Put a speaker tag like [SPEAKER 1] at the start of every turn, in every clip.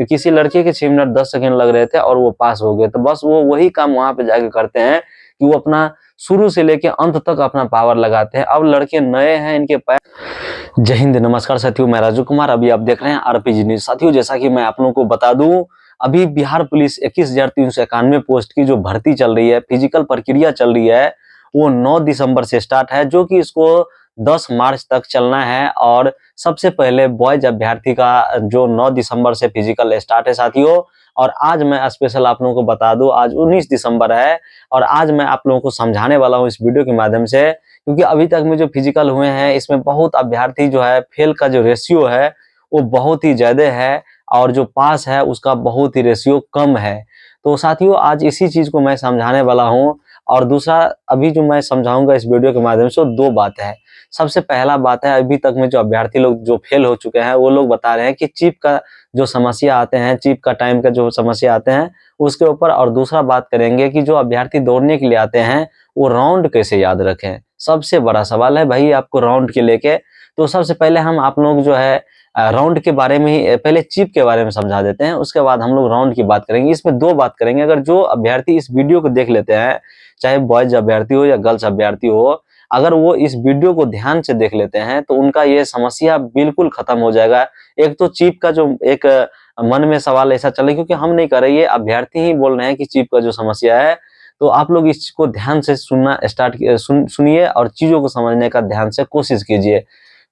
[SPEAKER 1] किसी लड़के के 6 मिनट 10 सेकंड लग रहे थे और वो पास हो गए। तो बस वो वही काम वहां पे जाके करते हैं कि वो अपना शुरू से लेके अंत तक अपना पावर लगाते हैं। अब लड़के नए हैं, इनके जय हिंद, नमस्कार साथियों, मैं राजू कुमार। अभी आप देख रहे हैं आरपीजी न्यूज। साथियों, जैसा कि मैं आप लोगों को बता दूं, अभी बिहार पुलिस 21,391 पोस्ट की जो भर्ती चल रही है, फिजिकल प्रक्रिया चल रही है, वो 9 दिसंबर से स्टार्ट है, जो कि इसको 10 मार्च तक चलना है। और सबसे पहले बॉयज अभ्यर्थी का जो 9 दिसंबर से फिजिकल स्टार्ट है साथियों। और आज मैं स्पेशल आप लोगों को बता दूं, आज 19 दिसंबर है और आज मैं आप लोगों को समझाने वाला हूं इस वीडियो के माध्यम से, क्योंकि अभी तक में जो फिजिकल हुए हैं इसमें बहुत अभ्यर्थी जो है फेल का जो रेशियो है वो बहुत ही ज्यादा है और जो पास है उसका बहुत ही रेशियो कम है। तो साथियों, आज इसी चीज को मैं समझाने वाला हूं। और दूसरा, अभी जो मैं समझाऊंगा इस वीडियो के माध्यम से, दो बात है। सबसे पहला बात है, अभी तक में जो अभ्यर्थी लोग जो फेल हो चुके हैं वो लोग बता रहे हैं कि चिप का जो समस्या आते हैं, चिप का टाइम का जो समस्या आते हैं उसके ऊपर। और दूसरा बात करेंगे कि जो अभ्यर्थी दौड़ने के लिए आते हैं वो राउंड कैसे याद रखें। सबसे बड़ा सवाल है भाई आपको राउंड के लेके। तो सबसे पहले हम आप लोग जो है राउंड के बारे में ही, पहले चिप के बारे में समझा देते हैं, उसके बाद हम लोग राउंड की बात करेंगे। इसमें दो बात करेंगे। अगर जो अभ्यर्थी इस वीडियो को देख लेते हैं, चाहे बॉयज अभ्यर्थी हो या गर्ल्स अभ्यर्थी हो, अगर वो इस वीडियो को ध्यान से देख लेते हैं तो उनका ये समस्या बिल्कुल खत्म हो जाएगा। एक तो चिप का जो एक मन में सवाल ऐसा चले, क्योंकि हम नहीं कर रहे, ये अभ्यर्थी ही बोल रहे हैं कि चिप का जो समस्या है। तो आप लोग इसको ध्यान से सुनना सुनिए और चीजों को समझने का ध्यान से कोशिश कीजिए।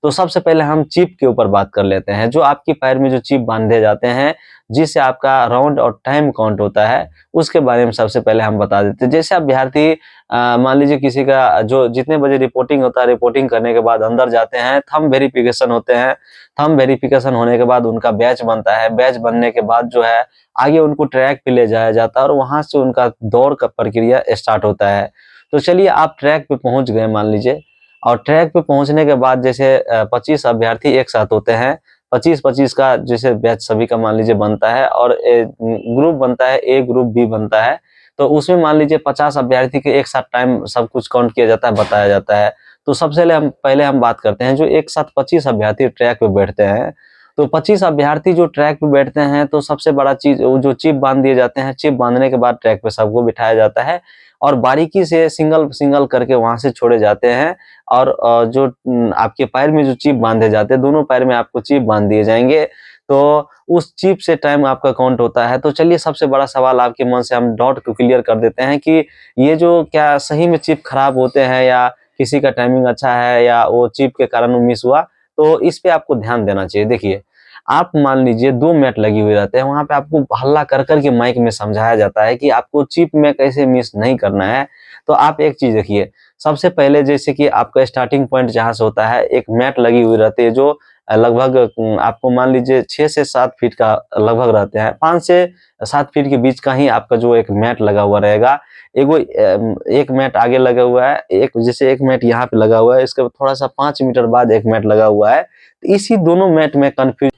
[SPEAKER 1] तो सबसे पहले हम चिप के ऊपर बात कर लेते हैं। जो आपके पैर में जो चिप बांधे जाते हैं जिससे आपका राउंड और टाइम काउंट होता है, उसके बारे में सबसे पहले हम बता देते हैं। जैसे अभ्यर्थी मान लीजिए किसी का जो जितने बजे रिपोर्टिंग होता है, रिपोर्टिंग करने के बाद अंदर जाते हैं, थंब वेरिफिकेशन होते हैं। थंब वेरिफिकेशन होने के बाद उनका बैच बनता है। बैच बनने के बाद जो है आगे उनको ट्रैक पे ले जाया जाता है और वहां से उनका दौड़ का प्रक्रिया स्टार्ट होता है। तो चलिए, आप ट्रैक पे पहुंच गए मान लीजिए, और ट्रैक पे पहुंचने के बाद जैसे 25 अभ्यर्थी एक साथ होते हैं, 25-25 का जैसे बैच सभी का मान लीजिए बनता है और ग्रुप बनता है, ए ग्रुप बी बनता है। तो उसमें मान लीजिए 50 अभ्यर्थी के एक साथ टाइम सब कुछ काउंट किया जाता है, बताया जाता है। तो सबसे पहले हम बात करते हैं जो एक साथ 25 अभ्यर्थी ट्रैक पे बैठते हैं। तो 25 अभ्यर्थी जो ट्रैक पे बैठते हैं, तो सबसे बड़ा चीज वो जो चिप बांध दिए जाते हैं। चिप बांधने के बाद ट्रैक पे सबको बिठाया जाता है और बारीकी से सिंगल सिंगल करके वहां से छोड़े जाते हैं। और जो आपके पैर में जो चिप बांधे जाते हैं, दोनों पैर में आपको चिप बांध दिए जाएंगे, तो उस चिप से टाइम आपका काउंट होता है। तो चलिए, सबसे बड़ा सवाल आपके मन से हम डाउट को क्लियर कर देते हैं कि ये जो क्या सही में चिप खराब होते हैं या किसी का टाइमिंग अच्छा है या वो चिप के कारण वो मिस हुआ। तो इस पे आपको ध्यान देना चाहिए। देखिए, आप मान लीजिए 2 मिनट लगी हुई रहते हैं, वहां पे आपको हल्ला कर करके माइक में समझाया जाता है कि आपको चिप में कैसे मिस नहीं करना है। तो आप एक चीज देखिए, सबसे पहले जैसे कि आपका स्टार्टिंग पॉइंट जहां से होता है, एक मैट लगी हुई रहती है जो लगभग आपको मान लीजिए 6 से 7 फीट का लगभग रहते हैं, 5 से 7 फीट के बीच का ही आपका जो एक मैट लगा हुआ रहेगा। एक मैट आगे लगा हुआ है, एक जैसे एक मैट यहाँ पे लगा हुआ है, इसके थोड़ा सा 5 मीटर बाद एक मैट लगा हुआ है। तो इसी दोनों मैट में कंफ्यूज।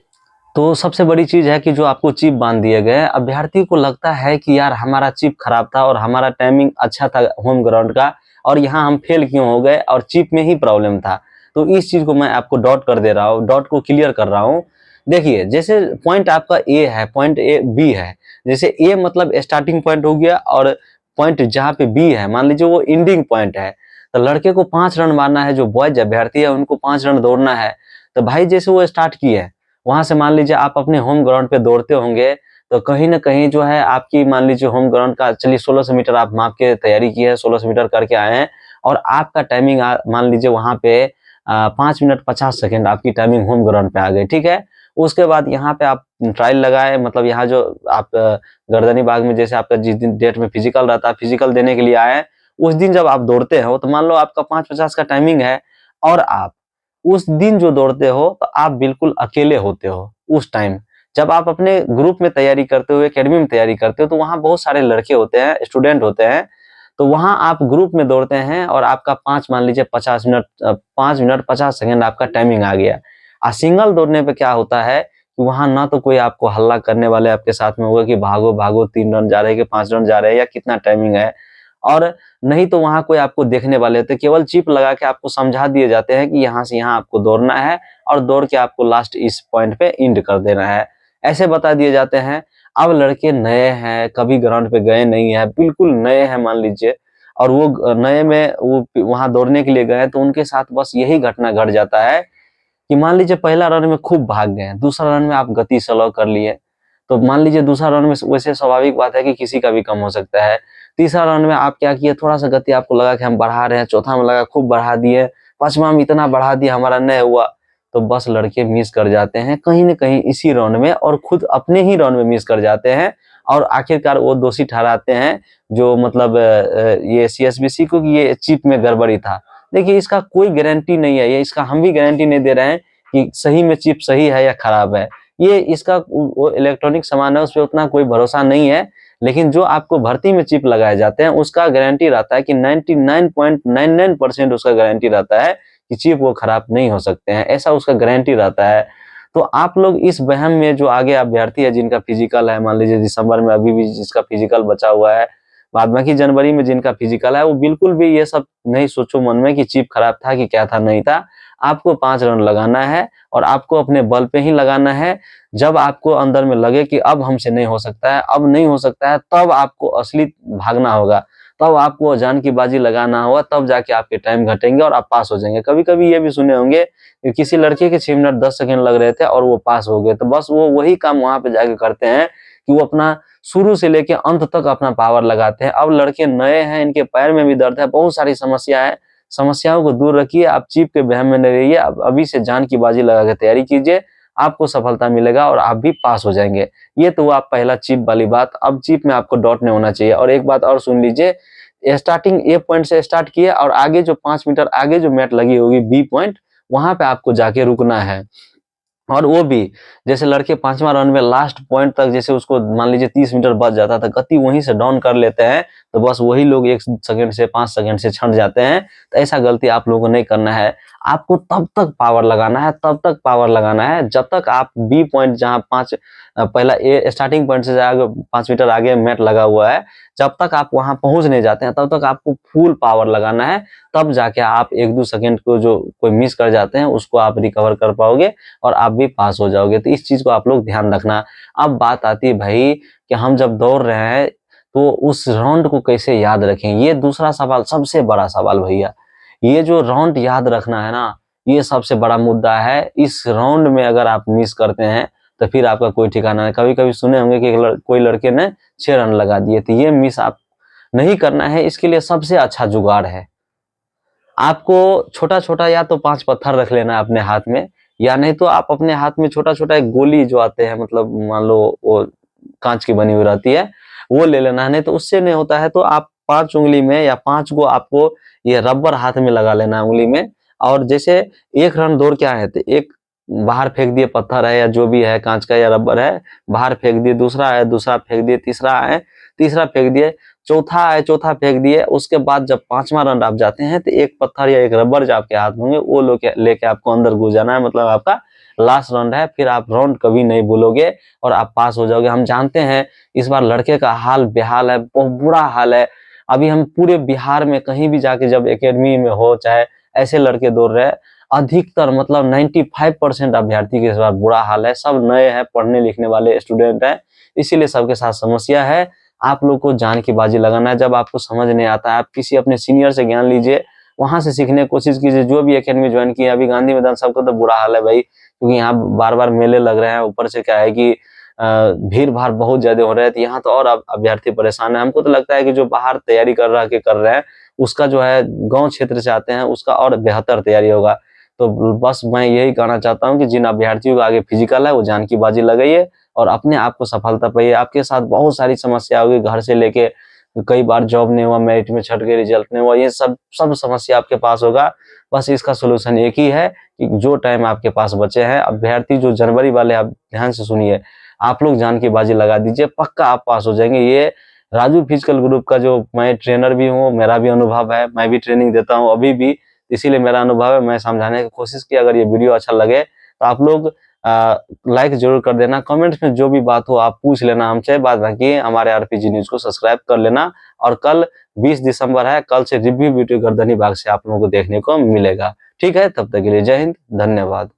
[SPEAKER 1] तो सबसे बड़ी चीज है कि जो आपको चिप बांध दिए गए, अभ्यर्थी को लगता है कि यार हमारा चिप खराब था और हमारा टाइमिंग अच्छा था होम ग्राउंड का, और यहाँ हम फेल क्यों हो गए और चिप में ही प्रॉब्लम था। तो इस चीज को मैं आपको डॉट कर दे रहा हूँ, डॉट को क्लियर कर रहा हूँ। देखिए, जैसे पॉइंट आपका ए है, पॉइंट ए बी है। जैसे ए मतलब स्टार्टिंग पॉइंट हो गया और पॉइंट जहाँ पे बी है मान लीजिए वो एंडिंग पॉइंट है। तो लड़के को 5 रन मारना है, जो बॉयज अभ्यर्थी है उनको 5 रन दौड़ना है। तो भाई जैसे वो स्टार्ट किए, वहां से मान लीजिए आप अपने होम ग्राउंड पे दौड़ते होंगे, तो कहीं ना कहीं जो है आपकी मान लीजिए होम ग्राउंड का, चलिए 1600 मीटर आप माप के तैयारी की है, 1600 मीटर करके आए हैं और आपका टाइमिंग मान लीजिए वहां पे 5 मिनट 50 सेकंड आपकी टाइमिंग होम ग्राउंड पे आ गई, ठीक है। उसके बाद यहाँ पे आप ट्रायल लगाए, मतलब यहाँ जो आप गर्दनी बाग में जैसे आपका जिस दिन डेट में फिजिकल रहता है, फिजिकल देने के लिए आए, उस दिन जब आप दौड़ते हो तो मान लो आपका 5:50 का टाइमिंग है और आप उस दिन जो दौड़ते हो तो आप बिल्कुल अकेले होते हो उस टाइम। जब आप अपने ग्रुप में तैयारी करते हो, एकेडमी में तैयारी करते हो, तो वहाँ बहुत सारे लड़के होते हैं, स्टूडेंट होते हैं। तो वहाँ आप ग्रुप में दौड़ते हैं और आपका 5 मान लीजिए 50 मिनट 5 मिनट 50 सेकंड आपका टाइमिंग आ गया। सिंगल दौड़ने पे क्या होता है कि वहाँ ना तो कोई आपको हल्ला करने वाले आपके साथ में होगा कि भागो भागो 3 रन जा रहे हैं कि 5 रन जा रहे हैं या कितना टाइमिंग है, और नहीं तो वहां कोई आपको देखने वाले होते। केवल चिप लगा के आपको समझा दिए जाते हैं कि यहाँ से यहाँ आपको दौड़ना है और दौड़ के आपको लास्ट इस पॉइंट पे एंड कर देना है। ऐसे बता दिए जाते हैं। अब लड़के नए हैं, कभी ग्राउंड पे गए नहीं है, बिल्कुल नए हैं मान लीजिए, और वो नए में वो वहां दौड़ने के लिए गए तो उनके साथ बस यही घटना घट जाता है कि मान लीजिए पहला रन में खूब भाग गए, दूसरा रन में आप गति स्लो कर लिए, तो मान लीजिए दूसरा रन में वैसे स्वाभाविक बात है कि किसी का भी कम हो सकता है। तीसरा रन में आप क्या किए, थोड़ा सा गति आपको लगा कि हम बढ़ा रहे हैं, चौथा में लगा खूब बढ़ा दिए, पांचवा में इतना बढ़ा दिया हमारा नहीं हुआ, तो बस लड़के मिस कर जाते हैं कहीं न कहीं इसी राउंड में, और खुद अपने ही राउंड में मिस कर जाते हैं, और आखिरकार वो दोषी ठहराते हैं जो मतलब ये सीएसबीसी को कि ये चिप में गड़बड़ी था। देखिए इसका कोई गारंटी नहीं है, ये इसका हम भी गारंटी नहीं दे रहे हैं कि सही में चिप सही है या खराब है। ये इसका वो इलेक्ट्रॉनिक सामान है, उस पे उतना कोई भरोसा नहीं है, लेकिन जो आपको भर्ती में चिप लगाए जाते हैं उसका गारंटी रहता है कि 99.99% उसका गारंटी रहता है कि चिप वो खराब नहीं हो सकते हैं, ऐसा उसका गारंटी रहता है। तो आप लोग इस वहम में, जो आगे अभ्यर्थी है जिनका फिजिकल है, मान लीजिए दिसंबर में अभी भी जिसका फिजिकल बचा हुआ है, बाद बाकी जनवरी में जिनका फिजिकल है, वो बिल्कुल भी ये सब नहीं सोचो मन में कि चिप खराब था कि क्या था, नहीं था। आपको 5 रन लगाना है और आपको अपने बल पे ही लगाना है। जब आपको अंदर में लगे कि अब हमसे नहीं हो सकता है, अब नहीं हो सकता है, तब आपको असली भागना होगा, तब आपको जान की बाजी लगाना होगा, तब जाके आपके टाइम घटेंगे और आप पास हो जाएंगे। कभी-कभी ये भी सुने होंगे कि किसी लड़के के 6 मिनट 10 सेकंड लग रहे थे और वो पास हो गए, तो बस वो वही काम वहां पे जाके करते हैं कि वो अपना शुरू से लेके अंत तक अपना पावर लगाते हैं। अब लड़के नए हैं, इनके पैर में भी दर्द है, बहुत सारी समस्या है, समस्याओं को दूर रखिए, आप चीप के वहम में नहीं रहिए, आप अभी से जान की बाजी लगा के तैयारी कीजिए, आपको सफलता मिलेगा और आप भी पास हो जाएंगे। ये तो हुआ पहला चीप वाली बात। अब चीप में आपको डॉट नहीं होना चाहिए। और एक बात और सुन लीजिए, स्टार्टिंग ए पॉइंट से स्टार्ट किए और आगे जो 5 मीटर आगे जो मैट लगी होगी बी पॉइंट, वहां पे आपको जाके रुकना है। और वो भी जैसे लड़के 5वां राउंड में लास्ट पॉइंट तक, जैसे उसको मान लीजिए 30 मीटर बच जाता था, गति वहीं से डाउन कर लेते हैं, तो बस वही लोग 1 सेकंड से 5 सेकंड से छंट जाते हैं। तो ऐसा गलती आप लोगों को नहीं करना है। आपको तब तक पावर लगाना है, तब तक पावर लगाना है जब तक आप बी पॉइंट, जहां 5 पहला ए स्टार्टिंग पॉइंट से आगे 5 मीटर आगे मैट लगा हुआ है, जब तक आप वहां पहुंच नहीं जाते हैं, तब तक आपको फुल पावर लगाना है। तब जाके आप 1-2 सेकंड को जो कोई मिस कर जाते हैं उसको आप रिकवर कर पाओगे और आप भी पास हो जाओगे। तो इस चीज को आप लोग ध्यान रखना। अब बात आती है भाई कि हम जब दौड़ रहे हैं तो उस राउंड को कैसे याद रखें, ये दूसरा सवाल, सबसे बड़ा सवाल भैया। ये जो राउंड याद रखना है ना, ये सबसे बड़ा मुद्दा है। इस राउंड में अगर आप मिस करते हैं तो फिर आपका कोई ठिकाना नहीं। कभी कभी सुने होंगे कि कोई लड़के ने 6 रन लगा दिए, तो ये मिस आप नहीं करना है। इसके लिए सबसे अच्छा जुगाड़ है, आपको छोटा छोटा या तो 5 पत्थर रख लेना है अपने हाथ में, या नहीं तो आप अपने हाथ में छोटा छोटा एक गोली जो आते हैं, मतलब मान लो वो कांच की बनी हुई रहती है, वो ले लेना है। नहीं तो उससे नहीं होता है तो आप 5 उंगली में या 5 को आपको ये रबर हाथ में लगा लेना है उंगली में। और जैसे 1 रन दौड़ के आए तो एक बाहर फेंक दिए, पत्थर है या जो भी है, कांच का या रबर है, बाहर फेंक दिए, दूसरा है दूसरा फेंक दिए, तीसरा है तीसरा फेंक दिए, चौथा है चौथा फेंक दिए। उसके बाद जब 5वां राउंड आप जाते हैं तो एक पत्थर या एक रबर जो आपके हाथ में होंगे वो लेके आपको अंदर घुस जाना है, मतलब आपका लास्ट राउंड है। फिर आप राउंड कभी नहीं भूलोगे और आप पास हो जाओगे। हम जानते हैं इस बार लड़के का हाल बेहाल है, बहुत बुरा हाल है। अभी हम पूरे बिहार में कहीं भी जाके जब एकेडमी में हो, चाहे ऐसे लड़के दौड़ रहे हैं, अधिकतर मतलब 95% अभ्यर्थी के इस बार बुरा हाल है। सब नए हैं, पढ़ने लिखने वाले स्टूडेंट हैं, इसीलिए सबके साथ समस्या है। आप लोग को जान की बाजी लगाना है। जब आपको समझ नहीं आता है, आप किसी अपने सीनियर से ज्ञान लीजिए, वहां से सीखने की कोशिश कीजिए। जो भी एकेडमी ज्वाइन की है, अभी गांधी मैदान सबका तो बुरा हाल है भाई, क्योंकि यहाँ बार बार मेले लग रहे हैं, ऊपर से क्या है कि भीड़ भाड़ बहुत ज्यादा हो रहा है, तो यहाँ तो और अभ्यर्थी परेशान है। हमको तो लगता है कि जो बाहर तैयारी कर रहे हैं, उसका जो है गांव क्षेत्र से आते हैं, उसका और बेहतर तैयारी होगा। तो बस मैं यही कहना चाहता हूँ कि जिन अभ्यर्थियों को आगे फिजिकल है वो जान की बाजी लगाइए और अपने आप को सफलता पाइए। आपके साथ बहुत सारी समस्या होगी, घर से लेके कई बार जॉब नहीं हुआ, मेरिट में छट के रिजल्ट नहीं हुआ, ये सब समस्या आपके पास होगा। बस इसका सोल्यूशन एक ही है कि जो टाइम आपके पास बचे हैं, अभ्यर्थी जो जनवरी वाले, आप ध्यान से सुनिए, आप लोग जान की बाजी लगा दीजिए, पक्का आप पास हो जाएंगे। ये राजू फिजिकल ग्रुप का जो मैं ट्रेनर भी हूँ, मेरा भी अनुभव है, मैं भी ट्रेनिंग देता हूँ अभी भी, इसीलिए मेरा अनुभव है, मैं समझाने की कोशिश की। अगर ये वीडियो अच्छा लगे तो आप लोग लाइक जरूर कर देना, कमेंट्स में जो भी बात हो आप पूछ लेना हमसे, बाद बाकी हमारे आरपीजी न्यूज को सब्सक्राइब कर लेना। और कल 20 दिसंबर है, कल से रिव्यू वीडियो गर्दनी बाग से आप लोगों को देखने को मिलेगा। ठीक है, तब तक के लिए जय हिंद, धन्यवाद।